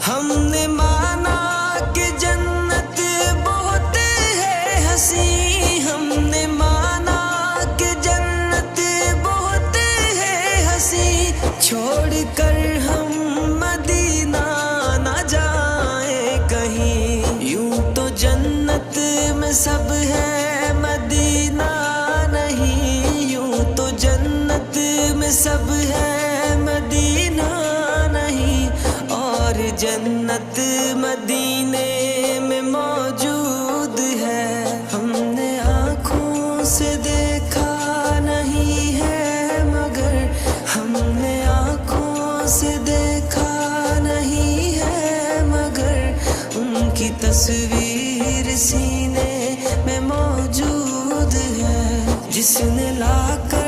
ہم نے مانا کہ جنت بہت ہے حسین، ہم نے مانا کہ جنت بہت ہے حسین، چھوڑ کر ہم مدینہ نہ جائیں کہیں، یوں تو جنت میں سب ہے مدینہ نہیں، یوں تو جنت میں سب ہے مدینہ نہیں، اور جنت مدینے میں موجود ہے، ہم نے آنکھوں سے دیکھا نہیں ہے مگر، ہم نے آنکھوں سے دیکھا نہیں ہے مگر، ان کی تصویر سینے میں موجود ہے، جس نے لا کر